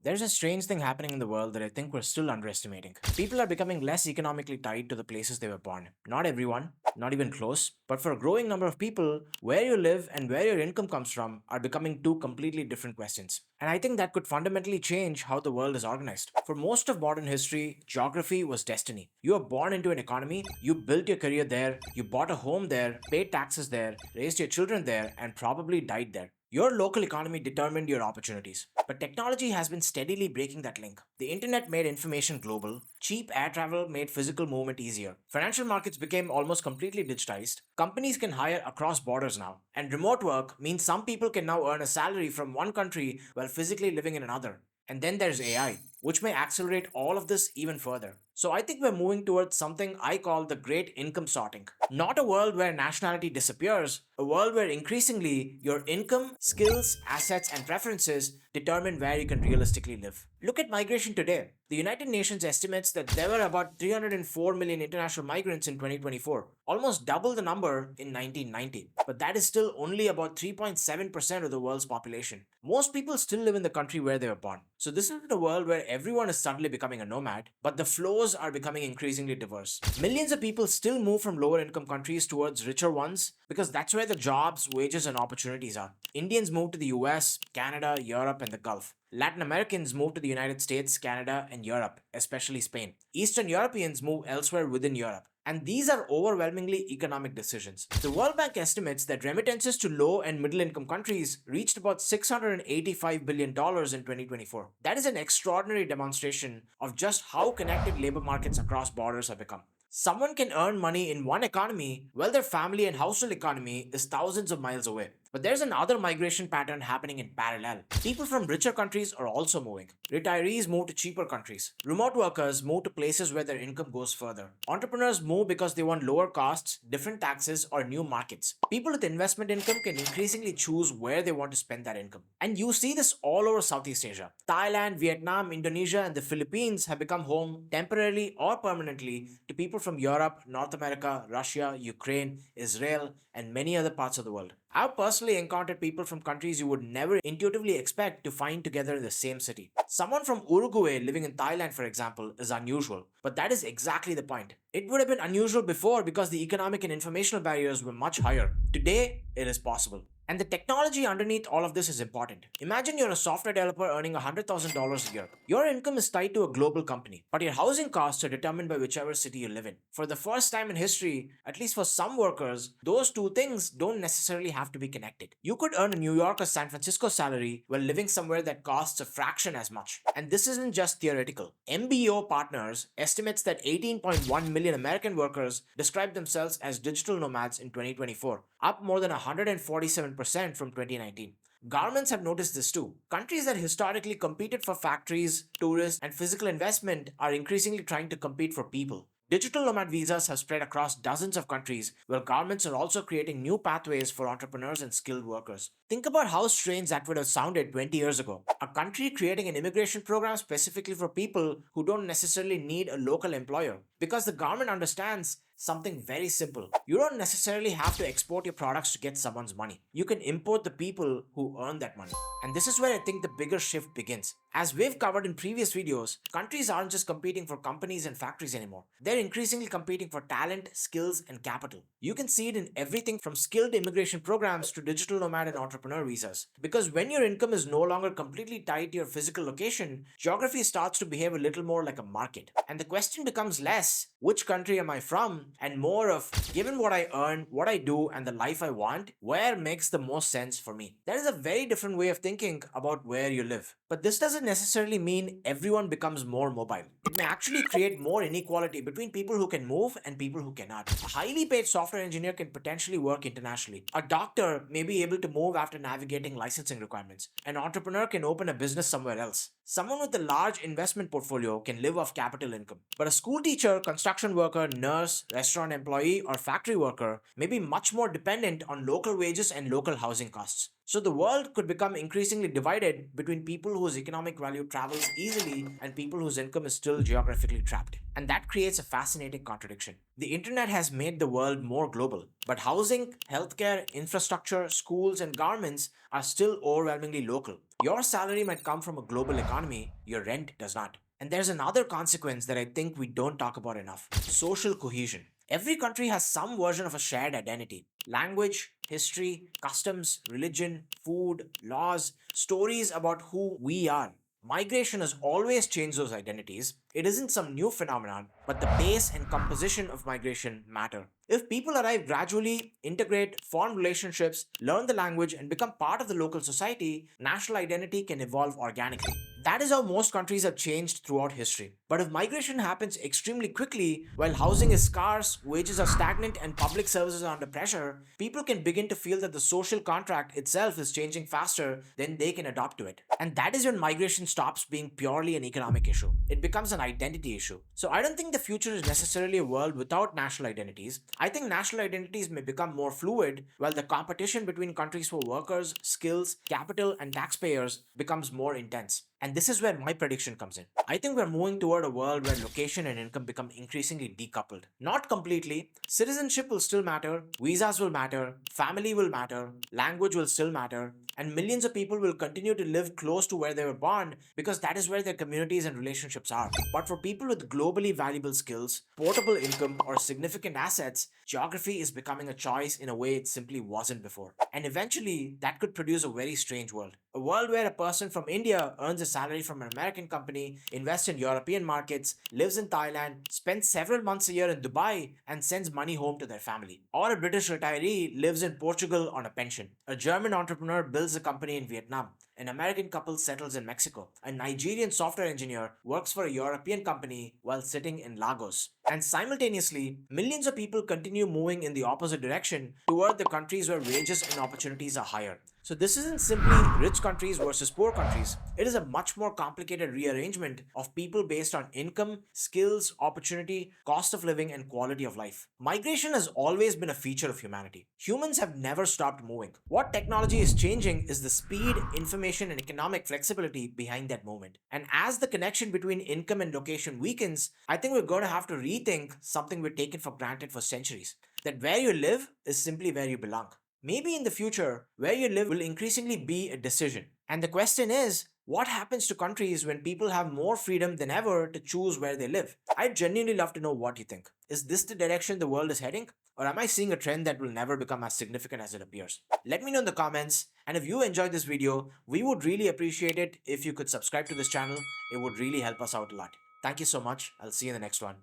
There's a strange thing happening in the world that I think we're still underestimating. People are becoming less economically tied to the places they were born. Not everyone, not even close, but for a growing number of people, where you live and where your income comes from are becoming two completely different questions. And I think that could fundamentally change how the world is organized. For most of modern history, geography was destiny. You were born into an economy, you built your career there, you bought a home there, paid taxes there, raised your children there, and probably died there. Your local economy determined your opportunities. But technology has been steadily breaking that link. The internet made information global, cheap air travel made physical movement easier, financial markets became almost completely digitized, companies can hire across borders now, and remote work means some people can now earn a salary from one country while physically living in another. And then there's AI, which may accelerate all of this even further. So I think we're moving towards something I call the great income sorting. Not a world where nationality disappears, a world where increasingly your income, skills, assets, and preferences determine where you can realistically live. Look at migration today. The United Nations estimates that there were about 304 million international migrants in 2024, almost double the number in 1990. But that is still only about 3.7% of the world's population. Most people still live in the country where they were born. So this isn't a world where everyone is suddenly becoming a nomad, but the flows are becoming increasingly diverse. Millions of people still move from lower income countries towards richer ones because that's where the jobs, wages, and opportunities are. Indians move to the US, Canada, Europe, and the Gulf. Latin Americans move to the United States, Canada, and Europe, especially Spain. Eastern Europeans move elsewhere within Europe. And these are overwhelmingly economic decisions. The World Bank estimates that remittances to low and middle income countries reached about $685 billion in 2024. That is an extraordinary demonstration of just how connected labor markets across borders have become. Someone can earn money in one economy while their family and household economy is thousands of miles away. But there's another migration pattern happening in parallel. People from richer countries are also moving. Retirees move to cheaper countries. Remote workers move to places where their income goes further. Entrepreneurs move because they want lower costs, different taxes, or new markets. People with investment income can increasingly choose where they want to spend that income. And you see this all over Southeast Asia. Thailand, Vietnam, Indonesia, and the Philippines have become home temporarily or permanently to people from Europe, North America, Russia, Ukraine, Israel, and many other parts of the world. I've personally encountered people from countries you would never intuitively expect to find together in the same city. Someone from Uruguay living in Thailand, for example, is unusual, but that is exactly the point. It would have been unusual before because the economic and informational barriers were much higher. Today, it is possible. And the technology underneath all of this is important. Imagine you're a software developer earning $100,000 a year. Your income is tied to a global company, but your housing costs are determined by whichever city you live in. For the first time in history, at least for some workers, those two things don't necessarily have to be connected. You could earn a New York or San Francisco salary while living somewhere that costs a fraction as much. And this isn't just theoretical. MBO Partners estimates that 18.1 million American workers describe themselves as digital nomads in 2024, up more than 147% from 2019. Governments have noticed this too. Countries that historically competed for factories, tourists, and physical investment are increasingly trying to compete for people. Digital nomad visas have spread across dozens of countries, where governments are also creating new pathways for entrepreneurs and skilled workers. Think about how strange that would have sounded 20 years ago. A country creating an immigration program specifically for people who don't necessarily need a local employer. Because the government understands something very simple. You don't necessarily have to export your products to get someone's money. You can import the people who earn that money. And this is where I think the bigger shift begins. As we've covered in previous videos, countries aren't just competing for companies and factories anymore. They're increasingly competing for talent, skills, and capital. You can see it in everything from skilled immigration programs to digital nomad and entrepreneur visas. Because when your income is no longer completely tied to your physical location, geography starts to behave a little more like a market. And the question becomes less, which country am I from? And more of, given what I earn, what I do, and the life I want, where makes the most sense for me? That is a very different way of thinking about where you live. But this doesn't necessarily mean everyone becomes more mobile. It may actually create more inequality between people who can move and people who cannot. A highly paid software engineer can potentially work internationally. A doctor may be able to move after navigating licensing requirements. An entrepreneur can open a business somewhere else. Someone with a large investment portfolio can live off capital income. But a school teacher, construction worker, nurse, restaurant employee, or factory worker may be much more dependent on local wages and local housing costs. So the world could become increasingly divided between people whose economic value travels easily and people whose income is still geographically trapped. And that creates a fascinating contradiction. The internet has made the world more global, but housing, healthcare, infrastructure, schools, and governments are still overwhelmingly local. Your salary might come from a global economy, your rent does not. And there's another consequence that I think we don't talk about enough: social cohesion. Every country has some version of a shared identity: language, history, customs, religion, food, laws, stories about who we are. Migration has always changed those identities. It isn't some new phenomenon, but the pace and composition of migration matter. If people arrive gradually, integrate, form relationships, learn the language, and become part of the local society, national identity can evolve organically. That is how most countries have changed throughout history. But if migration happens extremely quickly, while housing is scarce, wages are stagnant, and public services are under pressure, people can begin to feel that the social contract itself is changing faster than they can adapt to it. And that is when migration stops being purely an economic issue. It becomes an identity issue. So I don't think the future is necessarily a world without national identities. I think national identities may become more fluid, while the competition between countries for workers, skills, capital, and taxpayers becomes more intense. And this is where my prediction comes in. I think we're moving toward a world where location and income become increasingly decoupled. Not completely. Citizenship will still matter, visas will matter, family will matter, language will still matter, and millions of people will continue to live close to where they were born because that is where their communities and relationships are. But for people with globally valuable skills, portable income, or significant assets, geography is becoming a choice in a way it simply wasn't before. And eventually, that could produce a very strange world. A world where a person from India earns a salary from an American company, invests in European markets, lives in Thailand, spends several months a year in Dubai, and sends money home to their family. Or a British retiree lives in Portugal on a pension. A German entrepreneur builds a company in Vietnam. An American couple settles in Mexico. A Nigerian software engineer works for a European company while sitting in Lagos. And simultaneously, millions of people continue moving in the opposite direction toward the countries where wages and opportunities are higher. So, this isn't simply rich countries versus poor countries. It is a much more complicated rearrangement of people based on income, skills, opportunity, cost of living, and quality of life. Migration has always been a feature of humanity. Humans have never stopped moving. What technology is changing is the speed, information, and economic flexibility behind that movement. And as the connection between income and location weakens, I think we're going to have to rethink something we've taken for granted for centuries: that where you live is simply where you belong. Maybe in the future, where you live will increasingly be a decision. And the question is, what happens to countries when people have more freedom than ever to choose where they live? I'd genuinely love to know what you think. Is this the direction the world is heading? Or am I seeing a trend that will never become as significant as it appears? Let me know in the comments. And if you enjoyed this video, we would really appreciate it if you could subscribe to this channel. It would really help us out a lot. Thank you so much. I'll see you in the next one.